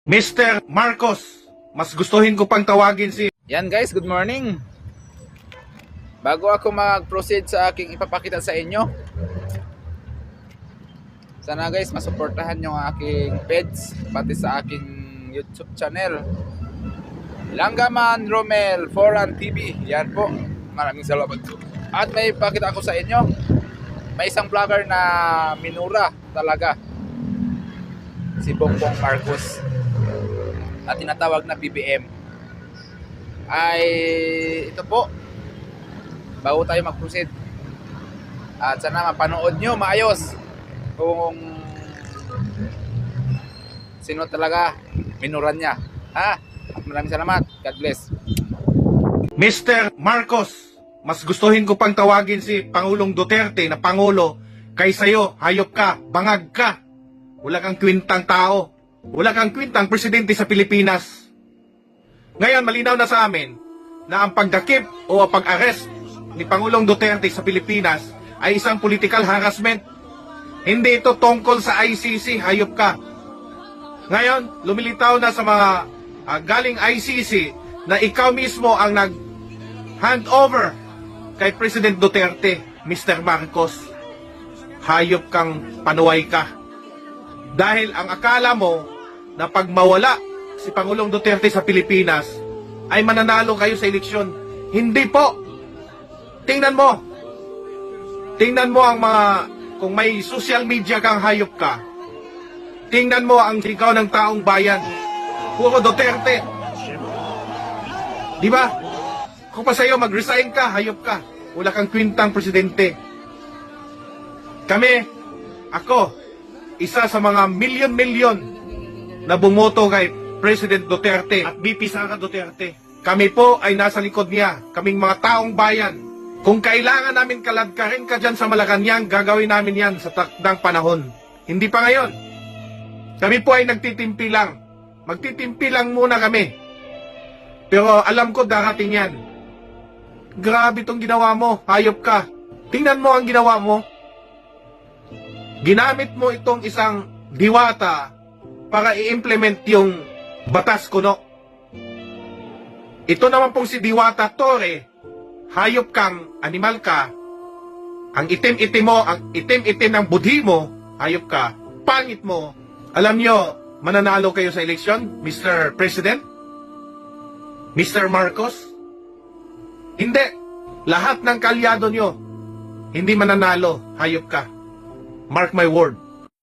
Mr. Marcos, mas gustuhin ko pang tawagin si... Yan guys, good morning. Bago ako mag-proceed sa aking ipapakita sa inyo, sana guys masuportahan nyo ang aking page, pati sa aking YouTube channel, Langgaman Romel Foran TV. Yan po, maraming salamat po. At may ipakita ako sa inyo, may isang vlogger na minura talaga, si Bongbong Marcos, at tinatawag na BBM. Ay ito po, bago tayo mag-proceed, at sana mapanood nyo maayos kung sino talaga minuran niya, ha? At maraming salamat. God bless. Mr. Marcos, mas gustuhin ko pang tawagin si Pangulong Duterte na Pangulo kaysa iyo. Hayop ka, bangag ka, wala kang kwintang tao, wala kang kwintang presidente sa Pilipinas. Ngayon, malinaw na sa amin na ang pagdakip o pag-arrest ni Pangulong Duterte sa Pilipinas ay isang political harassment. Hindi ito tungkol sa ICC, hayop ka. Ngayon, lumilitaw na sa mga galing ICC na ikaw mismo ang nag-hand over kay President Duterte, Mr. Marcos. Hayop kang panuway ka. Dahil ang akala mo na pag mawala si Pangulong Duterte sa Pilipinas ay mananalo kayo sa eleksyon. Hindi po. Tingnan mo. Tingnan mo ang mga, kung may social media kang hayop ka, tingnan mo ang sigaw ng taong bayan. Puro Duterte. Di ba? Kung pa sa'yo mag-resign ka, hayop ka. Wala kang kwintang presidente. Kami, ako, isa sa mga milyon-milyon na bumoto kay President Duterte at BP Sara Duterte. Kami po ay nasa likod niya, kaming mga taong bayan. Kung kailangan namin kaladkarin ka dyan sa Malacanang, gagawin namin yan sa takdang panahon. Hindi pa ngayon. Kami po ay nagtitimpi lang. Magtitimpi lang muna kami. Pero alam ko darating yan. Grabe itong ginawa mo, hayop ka. Tingnan mo ang ginawa mo. Ginamit mo itong isang diwata para i-implement yung batas kuno. Ito naman pong si Diwata Torre, hayop kang, animal ka. Ang itim-itim mo, ang itim-itim ng budhi mo, hayop ka. Pangit mo. Alam nyo, mananalo kayo sa eleksyon, Mr. President? Mr. Marcos? Hindi. Lahat ng kalyado nyo, hindi mananalo, hayop ka. Mark my word.